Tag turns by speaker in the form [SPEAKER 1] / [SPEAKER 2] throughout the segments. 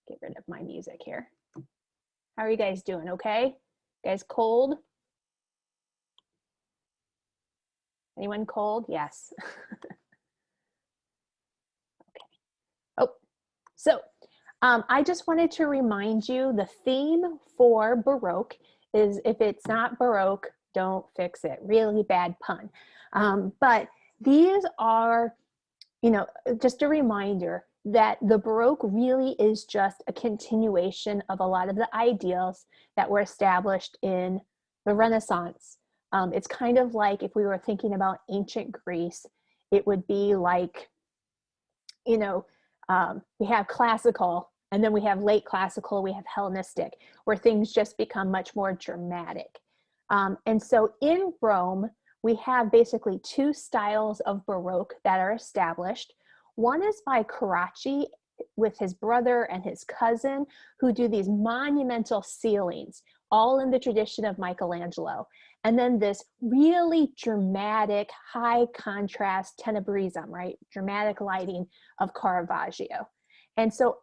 [SPEAKER 1] get rid of my music here. How are you guys doing? Okay? You guys cold? Anyone cold? Yes. Okay. Oh, so I just wanted to remind you the theme for Baroque is if it's not Baroque, don't fix it. Really bad pun. But these are, you know, just a reminder that the Baroque really is just a continuation of a lot of the ideals that were established in the Renaissance. It's kind of like if we were thinking about ancient Greece, it would be like, you know, we have classical, and then we have late classical, we have Hellenistic, where things just become much more dramatic. And so in Rome, we have basically two styles of Baroque that are established. One is by Carracci with his brother and his cousin, who do these monumental ceilings, all in the tradition of Michelangelo. And then this really dramatic, high contrast tenebrism, right? Dramatic lighting of Caravaggio. And so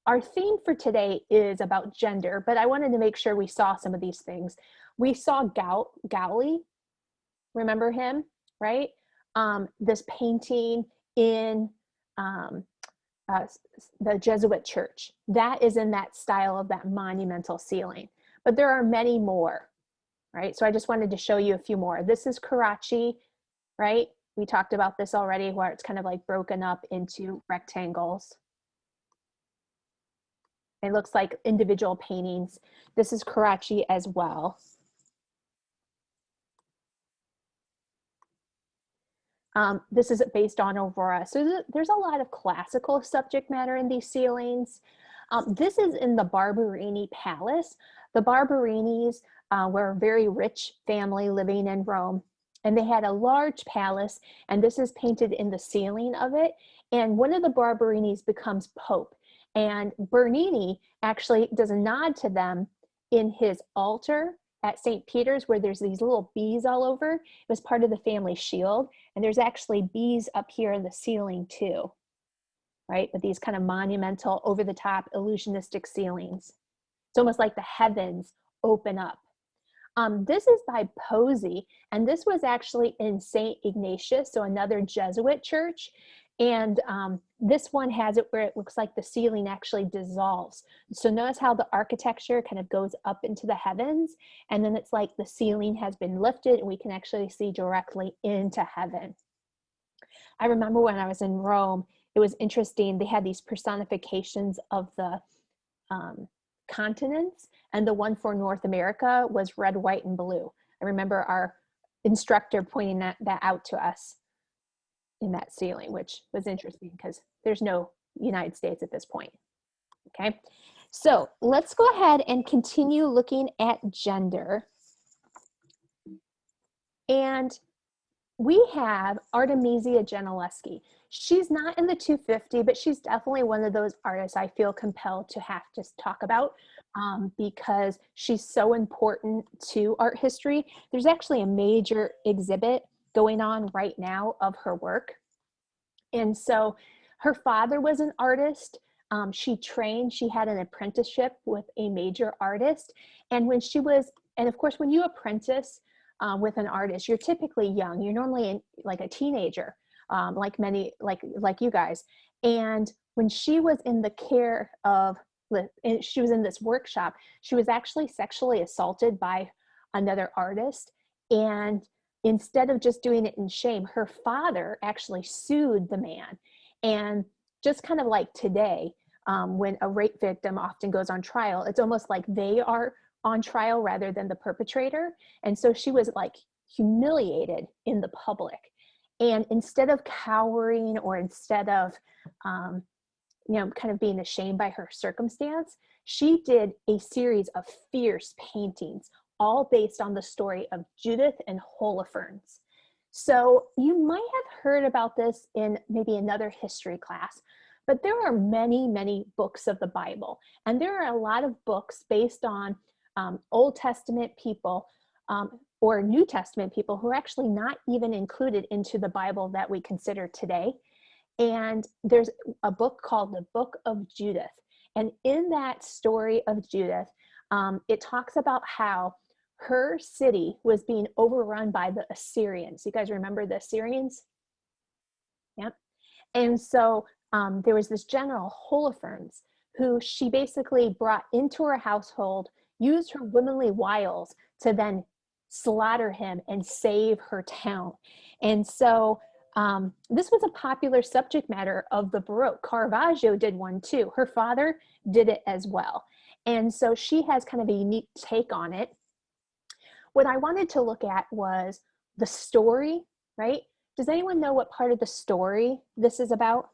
[SPEAKER 1] our theme for today is about gender, but I wanted to make sure we saw some of these things. We saw Gaudi, remember him, right? This painting in the Jesuit church. That is in that style of that monumental ceiling. But there are many more, right? So I just wanted to show you a few more. This is Carracci, right? We talked about this already, where it's kind of like broken up into rectangles. It looks like individual paintings. This is Carracci as well. This is based on Aurora. So there's a lot of classical subject matter in these ceilings. This is in the Barberini Palace. The Barberinis were a very rich family living in Rome, and they had a large palace, and this is painted in the ceiling of it. And one of the Barberinis becomes Pope. And Bernini actually does a nod to them in his altar at St. Peter's, where there's these little bees all over. It was part of the family shield. And there's actually bees up here in the ceiling too, right? With these kind of monumental, over the top, illusionistic ceilings. It's almost like the heavens open up. This is by Pozzi, and this was actually in St. Ignatius, so another Jesuit church. And this one has it where it looks like the ceiling actually dissolves. So notice how the architecture kind of goes up into the heavens, and then it's like the ceiling has been lifted and we can actually see directly into heaven. I remember when I was in Rome, it was interesting. They had these personifications of the continents, and the one for North America was red, white, and blue. I remember our instructor pointing that out to us in that ceiling, which was interesting because there's no United States at this point. Okay, so let's go ahead and continue looking at gender. And we have Artemisia Jenelleski. She's not in the 250, but she's definitely one of those artists I feel compelled to have to talk about because she's so important to art history. There's actually a major exhibit going on right now of her work. And so her father was an artist. She had an apprenticeship with a major artist. And when she was, and of course, when you apprentice with an artist, you're typically young. You're normally like a teenager, like you guys. And when she was in the care of, she was in this workshop, she was actually sexually assaulted by another artist. And instead of just doing it in shame, her father actually sued the man. And just kind of like today, when a rape victim often goes on trial, it's almost like they are on trial rather than the perpetrator. And so she was like humiliated in the public. And instead of cowering or instead of, kind of being ashamed by her circumstance, she did a series of fierce paintings, all based on the story of Judith and Holofernes. So you might have heard about this in maybe another history class, but there are many, many books of the Bible. And there are a lot of books based on Old Testament people or New Testament people who are actually not even included into the Bible that we consider today. And there's a book called the Book of Judith. And in that story of Judith, it talks about how her city was being overrun by the Assyrians. You guys remember the Assyrians? Yep. And so there was this general Holofernes who she basically brought into her household, used her womanly wiles to then slaughter him and save her town. And so this was a popular subject matter of the Baroque. Caravaggio did one too. Her father did it as well. And so she has kind of a unique take on it. What I wanted to look at was the story, right? Does anyone know what part of the story this is about?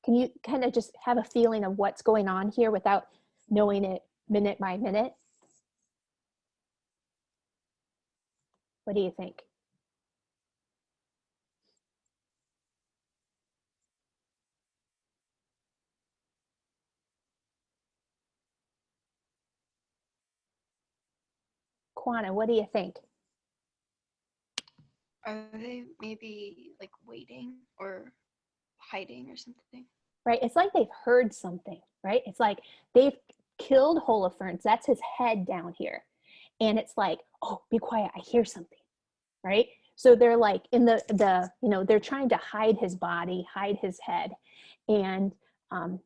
[SPEAKER 1] Can you kind of just have a feeling of what's going on here without knowing it minute by minute? What do you think? Quana, what do you think?
[SPEAKER 2] Are they maybe like waiting or hiding or something?
[SPEAKER 1] Right, it's like they've heard something, right? It's like they've killed Holofernes, that's his head down here. And it's like, oh, be quiet, I hear something, right? So they're like in they're trying to hide his body, hide his head. And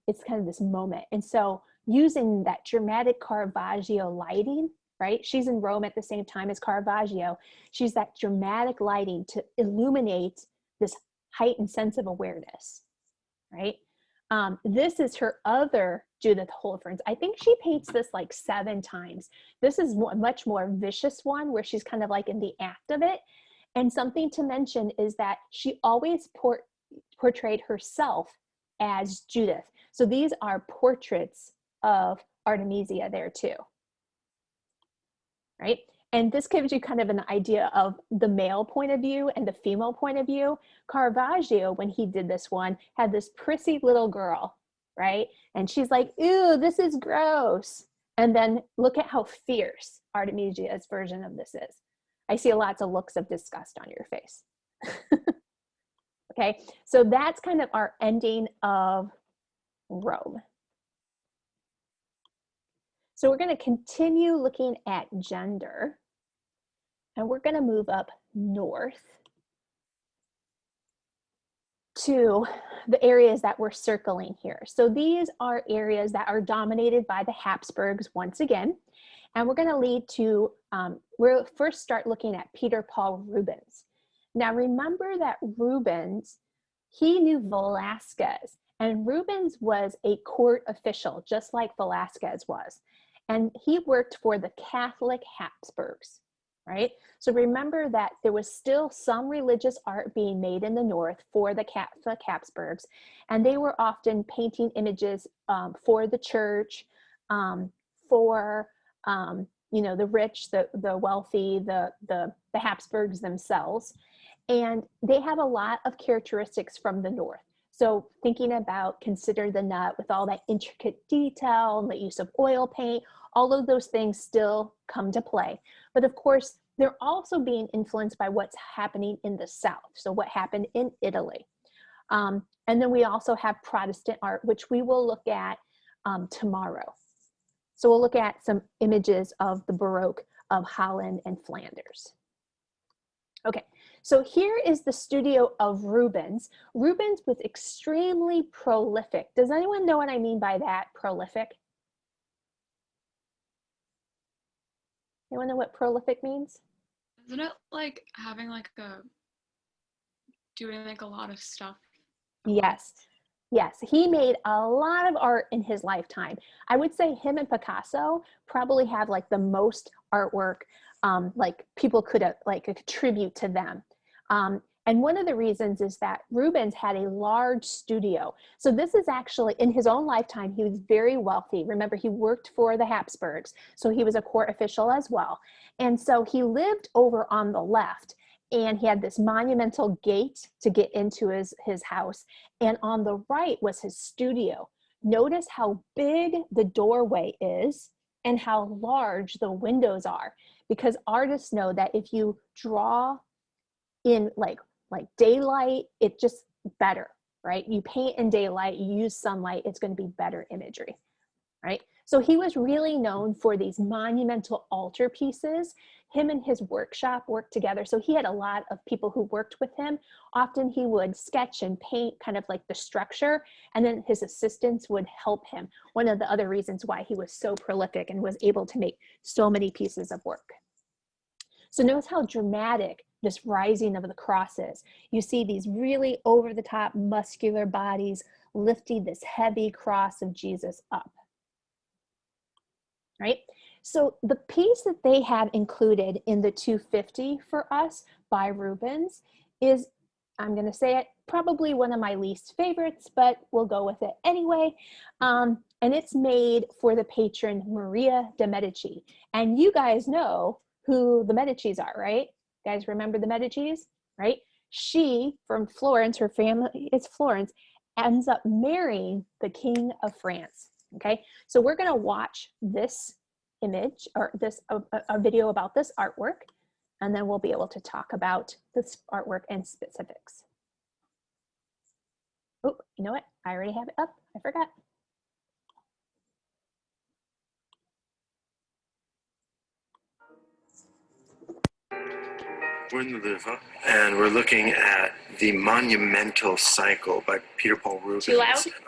[SPEAKER 1] it's kind of this moment. And so using that dramatic Caravaggio lighting, right? She's in Rome at the same time as Caravaggio. She's that dramatic lighting to illuminate this heightened sense of awareness, right? This is her other Judith Holofernes. I think she paints this like 7 times. This is a much more vicious one where she's kind of like in the act of it. And something to mention is that she always portrayed herself as Judith. So these are portraits of Artemisia there too, right? And this gives you kind of an idea of the male point of view and the female point of view. Caravaggio, when he did this one, had this prissy little girl, right? And she's like, ew, this is gross. And then look at how fierce Artemisia's version of this is. I see lots of looks of disgust on your face. Okay, so that's kind of our ending of Rome. So we're going to continue looking at gender, and we're going to move up north to the areas that we're circling here. So these are areas that are dominated by the Habsburgs once again, and we're going to lead to, we'll first start looking at Peter Paul Rubens. Now remember that Rubens, he knew Velasquez, and Rubens was a court official, just like Velasquez was. And he worked for the Catholic Habsburgs, right? So remember that there was still some religious art being made in the north for the Catholic Habsburgs, and they were often painting images for the church, for the rich, the wealthy, the Habsburgs themselves. And they have a lot of characteristics from the north. So thinking about Consider the Nut with all that intricate detail and the use of oil paint, all of those things still come to play. But of course, they're also being influenced by what's happening in the South. So what happened in Italy. And then we also have Protestant art, which we will look at tomorrow. So we'll look at some images of the Baroque of Holland and Flanders. Okay, so here is the studio of Rubens. Rubens was extremely prolific. Does anyone know what I mean by that, prolific? Anyone know what prolific means?
[SPEAKER 3] Isn't it like having like doing like a lot of stuff?
[SPEAKER 1] Yes. Yes, he made a lot of art in his lifetime. I would say him and Picasso probably have like the most artwork, like people could like attribute to them. And one of the reasons is that Rubens had a large studio. So this is actually, in his own lifetime, he was very wealthy. Remember, he worked for the Habsburgs, so he was a court official as well. And so he lived over on the left, and he had this monumental gate to get into his house. And on the right was his studio. Notice how big the doorway is and how large the windows are, because artists know that if you draw in like daylight, it just better, right? You paint in daylight, you use sunlight, it's going to be better imagery, right? So he was really known for these monumental altar pieces. Him and his workshop worked together. So he had a lot of people who worked with him. Often he would sketch and paint kind of like the structure, and then his assistants would help him. One of the other reasons why he was so prolific and was able to make so many pieces of work. So notice how dramatic this rising of the cross is. You see these really over the top muscular bodies lifting this heavy cross of Jesus up. Right? So the piece that they have included in the 250 for us by Rubens is, I'm going to say it, probably one of my least favorites, but we'll go with it anyway. And it's made for the patron Maria de Medici. And you guys know who the Medicis are, right? You guys remember the Medicis, right? She, from Florence, her family is Florence, ends up marrying the King of France. Okay, so we're going to watch this image or this a video about this artwork, and then we'll be able to talk about this artwork and specifics. Oh, you know what? I already have it up. I forgot.
[SPEAKER 4] We're in the Louvre, and we're looking at the monumental cycle by Peter Paul Rubens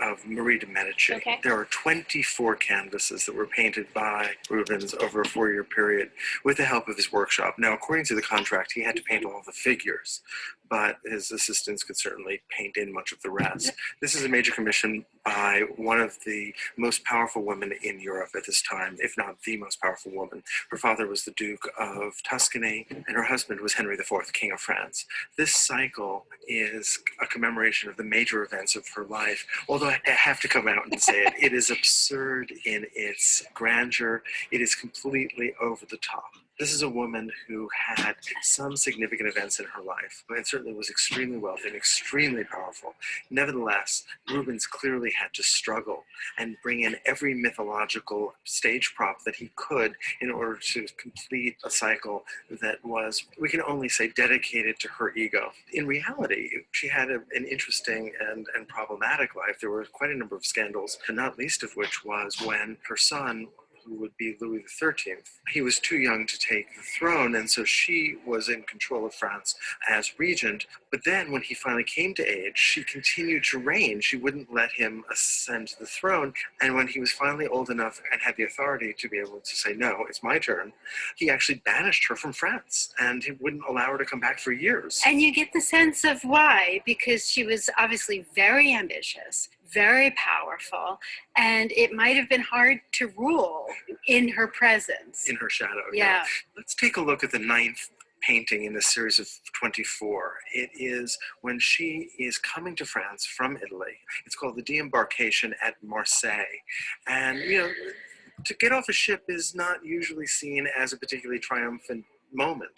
[SPEAKER 4] of Marie de Medici.
[SPEAKER 1] Okay.
[SPEAKER 4] There are 24 canvases that were painted by Rubens over a 4-year period with the help of his workshop. Now, according to the contract, he had to paint all the figures, but his assistants could certainly paint in much of the rest. This is a major commission by one of the most powerful women in Europe at this time, if not the most powerful woman. Her father was the Duke of Tuscany, and her husband was Henri IV, King of France. This cycle is a commemoration of the major events of her life, although I have to come out and say it, it is absurd in its grandeur. It is completely over the top. This is a woman who had some significant events in her life, and certainly was extremely wealthy and extremely powerful. Nevertheless, Rubens clearly had to struggle and bring in every mythological stage prop that he could in order to complete a cycle that was, we can only say, dedicated to her ego. In reality, she had an interesting and problematic life. There were quite a number of scandals, and not least of which was when her son, who would be Louis XIII. He was too young to take the throne, and so she was in control of France as regent. But then when he finally came to age, she continued to reign. She wouldn't let him ascend to the throne. And when he was finally old enough and had the authority to be able to say, no, it's my turn, he actually banished her from France, and he wouldn't allow her to come back for years.
[SPEAKER 5] And you get the sense of why, because she was obviously very ambitious, very powerful, and it might have been hard to rule in her presence.
[SPEAKER 4] In her shadow,
[SPEAKER 5] yeah.
[SPEAKER 4] Let's take a look at the 9th painting in this series of 24. It is when she is coming to France from Italy. It's called the Deembarkation at Marseille. And, you know, to get off a ship is not usually seen as a particularly triumphant moment.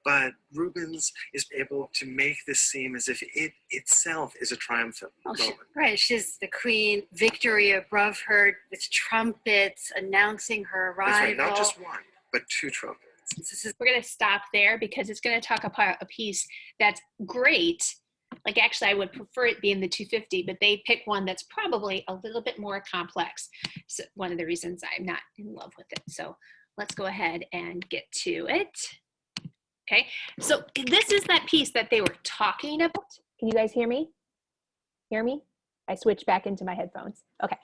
[SPEAKER 4] But Rubens is able to make this seem as if it itself is a triumphant moment.
[SPEAKER 5] Right, she's the queen, victory above her with trumpets announcing her arrival.
[SPEAKER 4] That's right, not just one, but 2 trumpets.
[SPEAKER 1] We're going to stop there because it's going to talk about a piece that's great. Like, actually, I would prefer it being the 250, but they pick one that's probably a little bit more complex. So one of the reasons I'm not in love with it. So let's go ahead and get to it. Okay, so this is that piece that they were talking about. Can you guys hear me? Hear me? I switched back into my headphones. Okay,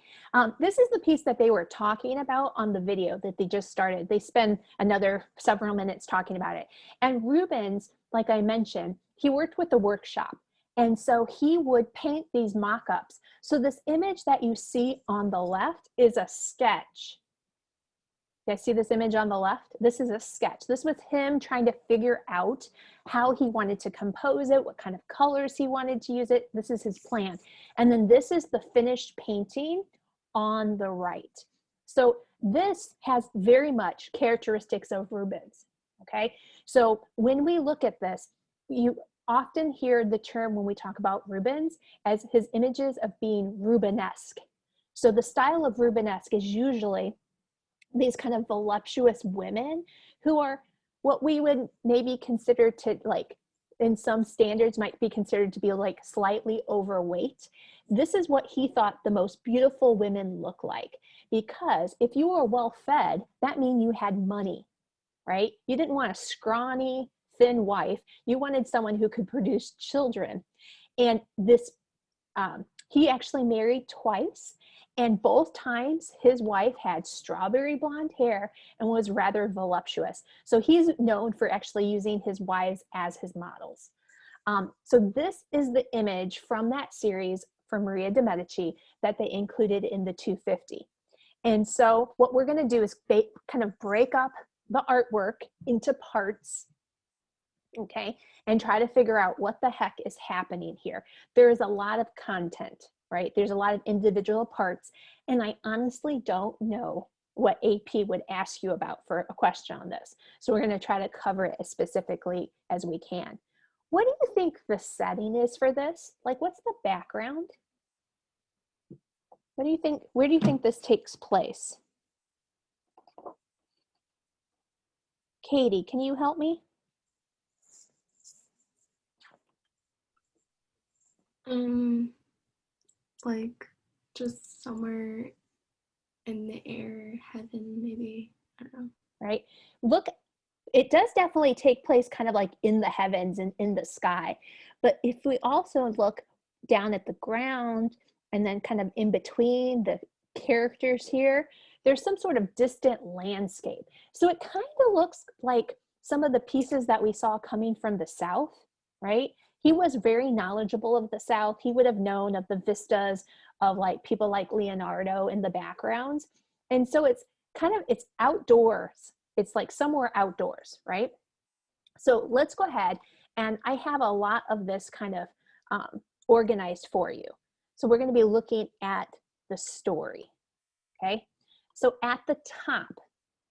[SPEAKER 1] this is the piece that they were talking about on the video that they just started. They spend another several minutes talking about it. And Rubens, like I mentioned, he worked with the workshop. And so he would paint these mock-ups. So this image that you see on the left is a sketch. You guys see this image on the left? This is a sketch. This was him trying to figure out how he wanted to compose it, what kind of colors he wanted to use it. This is his plan. And then this is the finished painting on the right. So this has very much characteristics of Rubens, okay? So when we look at this, you often hear the term when we talk about Rubens as his images of being Rubenesque. So the style of Rubenesque is usually these kind of voluptuous women who are what we would maybe consider to like in some standards might be considered to be like slightly overweight. This is what he thought the most beautiful women look like, because if you were well fed, that means you had money, right? You didn't want a scrawny, thin wife. You wanted someone who could produce children. And this, he actually married twice, and both times his wife had strawberry blonde hair and was rather voluptuous. So he's known for actually using his wives as his models. So this is the image from that series for Maria de Medici that they included in the 250. And so what we're going to do is kind of break up the artwork into parts, okay, and try to figure out what the heck is happening here. There's a lot of content, right? There's a lot of individual parts, and I honestly don't know what AP would ask you about for a question on this. So we're going to try to cover it as specifically as we can. What do you think the setting is for this? Like, what's the background? What do you think? Where do you think this takes place? Katie, can you help me?
[SPEAKER 6] Like just somewhere in the air, heaven, maybe, I don't know.
[SPEAKER 1] Right? Look, it does definitely take place kind of like in the heavens and in the sky. But if we also look down at the ground and then kind of in between the characters here, there's some sort of distant landscape. So it kind of looks like some of the pieces that we saw coming from the south, right? He was very knowledgeable of the south. He would have known of the vistas of like people like Leonardo in the backgrounds. And so it's kind of, it's outdoors. It's like somewhere outdoors, right? So let's go ahead, and I have a lot of this kind of organized for you. So we're going to be looking at the story, okay? So at the top,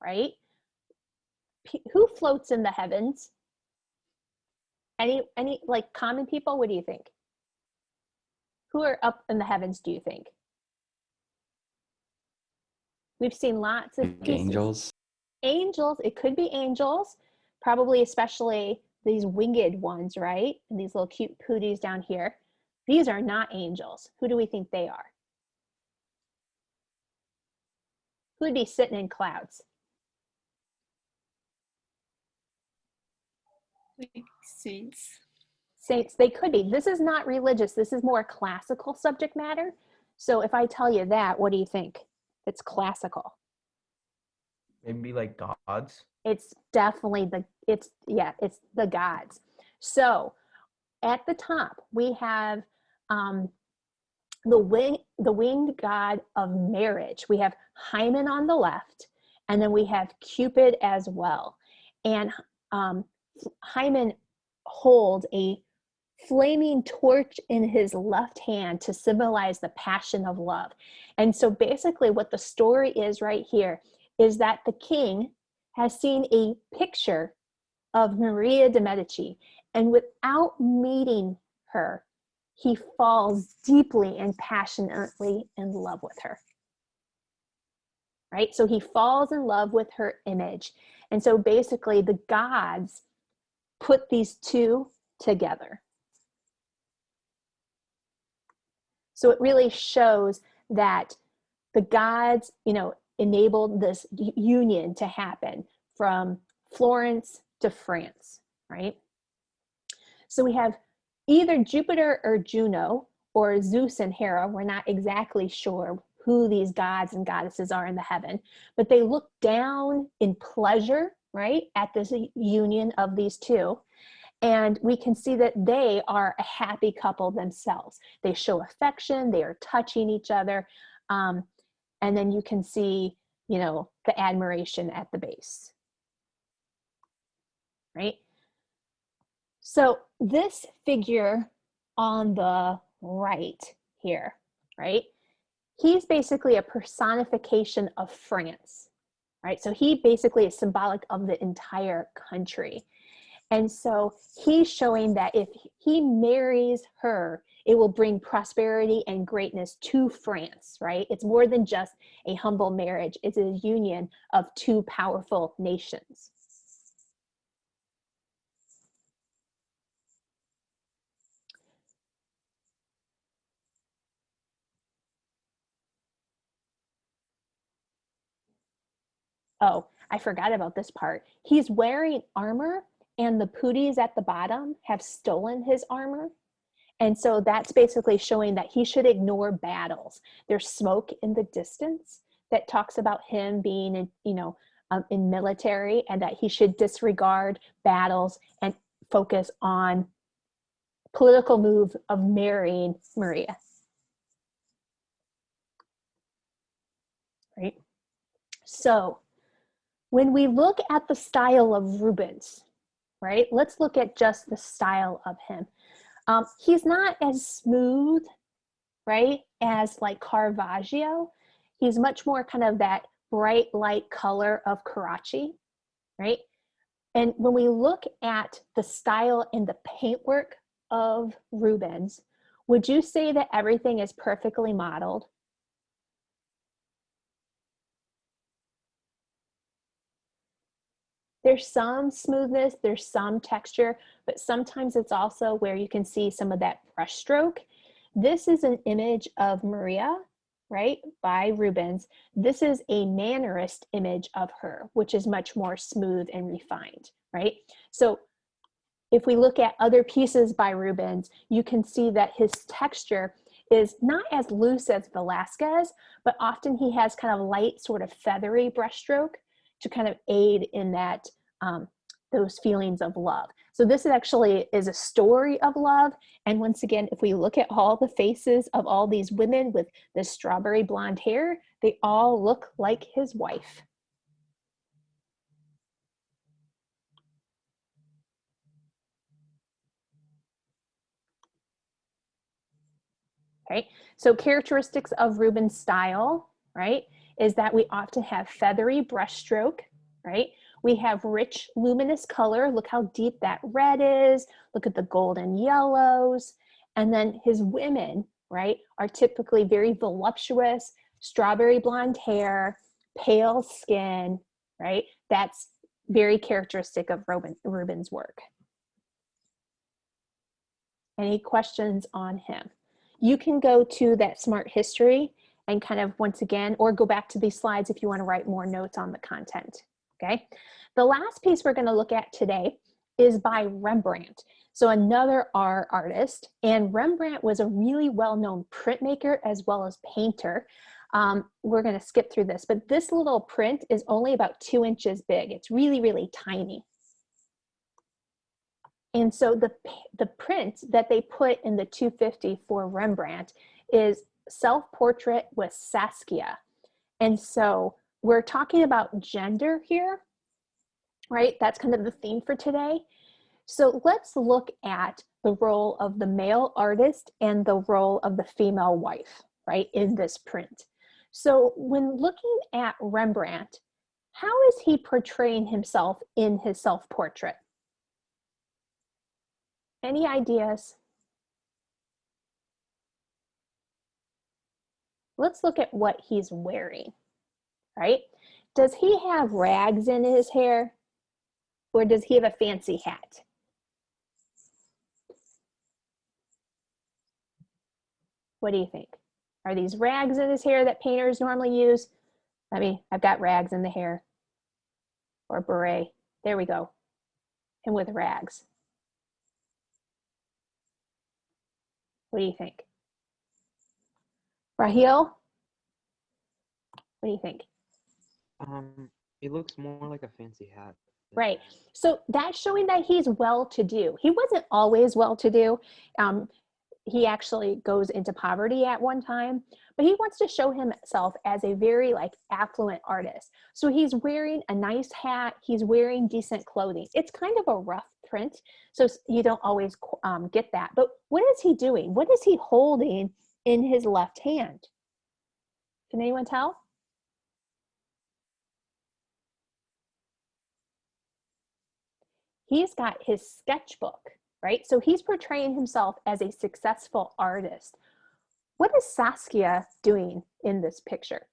[SPEAKER 1] right? Who floats in the heavens? Any like common people? What do you think? Who are up in the heavens, do you think? We've seen lots of pieces.
[SPEAKER 7] Angels.
[SPEAKER 1] Angels, it could be angels, probably especially these winged ones, right? And these little cute pooties down here. These are not angels. Who do we think they are? Who would be sitting in clouds?
[SPEAKER 6] Like saints.
[SPEAKER 1] Saints, they could be. This is not religious. This is more classical subject matter. So if I tell you that, what do you think? It's classical.
[SPEAKER 8] Maybe like gods.
[SPEAKER 1] It's definitely it's the gods. So at the top, we have the winged god of marriage. We have Hymen on the left, and then we have Cupid as well. And Hymen holds a flaming torch in his left hand to symbolize the passion of love. And so basically what the story is right here is that the king has seen a picture of Maria de Medici, and without meeting her, he falls deeply and passionately in love with her. Right? So he falls in love with her image. And so basically the gods put these two together. So it really shows that the gods, enabled this union to happen from Florence to France, right? So we have either Jupiter or Juno, or Zeus and Hera. We're not exactly sure who these gods and goddesses are in the heaven, but they look down in pleasure, right, at this union of these two. And we can see that they are a happy couple themselves. They show affection, they are touching each other. And then you can see, the admiration at the base, right? So this figure on the right here, right? He's basically a personification of France, right? So he basically is symbolic of the entire country. And so he's showing that if he marries her, it will bring prosperity and greatness to France, right? It's more than just a humble marriage. It's a union of two powerful nations. Oh, I forgot about this part. He's wearing armor, and the pooties at the bottom have stolen his armor. And so that's basically showing that he should ignore battles. There's smoke in the distance that talks about him being in military, and that he should disregard battles and focus on political move of marrying Maria. Right? So when we look at the style of Rubens, right, let's look at just the style of him. He's not as smooth, right, as like Caravaggio. He's much more kind of that bright light color of Carracci, right? And when we look at the style and the paintwork of Rubens, would you say that everything is perfectly modeled? There's some smoothness, there's some texture, but sometimes it's also where you can see some of that brush stroke. This is an image of Maria, right, by Rubens. This is a mannerist image of her, which is much more smooth and refined, right? So if we look at other pieces by Rubens, you can see that his texture is not as loose as Velázquez, but often he has kind of light, sort of feathery brushstroke to kind of aid in that those feelings of love. So this actually is a story of love. And once again, if we look at all the faces of all these women with this strawberry blonde hair, they all look like his wife. Right? So characteristics of Rubens' style, right, is that we often have feathery brushstroke, right? We have rich, luminous color. Look how deep that red is. Look at the golden yellows. And then his women, right, are typically very voluptuous, strawberry blonde hair, pale skin, right? That's very characteristic of Rubens' work. Any questions on him? You can go to that Smart History and kind of once again, or go back to these slides if you want to write more notes on the content, okay? The last piece we're going to look at today is by Rembrandt. So another art artist, and Rembrandt was a really well-known printmaker as well as painter. We're going to skip through this, but this little print is only about 2 inches big. It's really, really tiny. And so the print that they put in the 250 for Rembrandt is Self-Portrait with Saskia. And so we're talking about gender here, right? That's kind of the theme for today. So let's look at the role of the male artist and the role of the female wife, right, in this print. So when looking at Rembrandt, how is he portraying himself in his self-portrait? Any ideas? Let's look at what he's wearing, right? Does he have rags in his hair, or does he have a fancy hat? What do you think? Are these rags in his hair that painters normally use? I've got rags in the hair, or beret. There we go. And with rags. What do you think? Raheel? What do you think?
[SPEAKER 7] It looks more like a fancy hat.
[SPEAKER 1] Right. So that's showing that he's well-to-do. He wasn't always well-to-do. He actually goes into poverty at one time, but he wants to show himself as a very affluent artist. So he's wearing a nice hat. He's wearing decent clothing. It's kind of a rough print, so you don't always get that. But what is he doing? What is he holding in his left hand? Can anyone tell? He's got his sketchbook, right? So he's portraying himself as a successful artist. What is Saskia doing in this picture?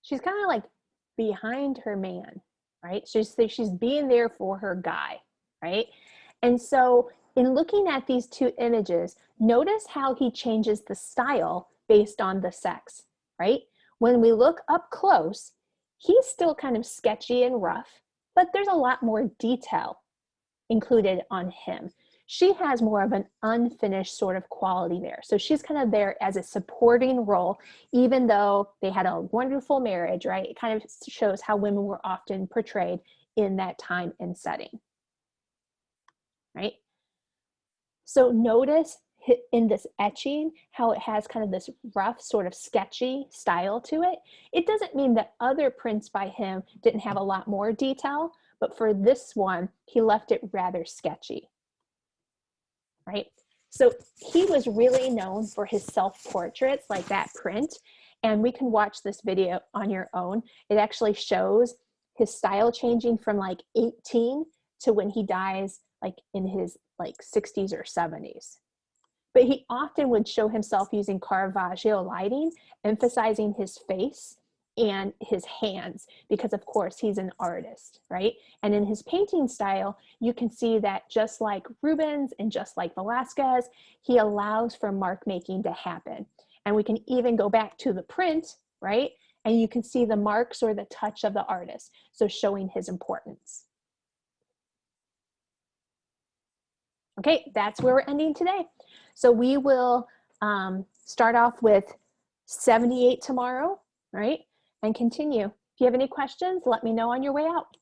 [SPEAKER 1] She's kind of like behind her man, right? She's being there for her guy, right? And so in looking at these two images, notice how he changes the style based on the sex, right? When we look up close, he's still kind of sketchy and rough, but there's a lot more detail included on him. She has more of an unfinished sort of quality there. So she's kind of there as a supporting role, even though they had a wonderful marriage, right? It kind of shows how women were often portrayed in that time and setting, right? So notice in this etching how it has kind of this rough sort of sketchy style to it. It doesn't mean that other prints by him didn't have a lot more detail, but for this one, he left it rather sketchy, right? So he was really known for his self-portraits like that print, and we can watch this video on your own. It actually shows his style changing from like 18 to when he dies like in his like 60s or 70s. But he often would show himself using Caravaggio lighting, emphasizing his face and his hands, because of course he's an artist, right? And in his painting style, you can see that just like Rubens and just like Velázquez, he allows for mark making to happen. And we can even go back to the print, right? And you can see the marks or the touch of the artist, so showing his importance. Okay, that's where we're ending today. So we will start off with 78 tomorrow, right? And continue. If you have any questions, let me know on your way out.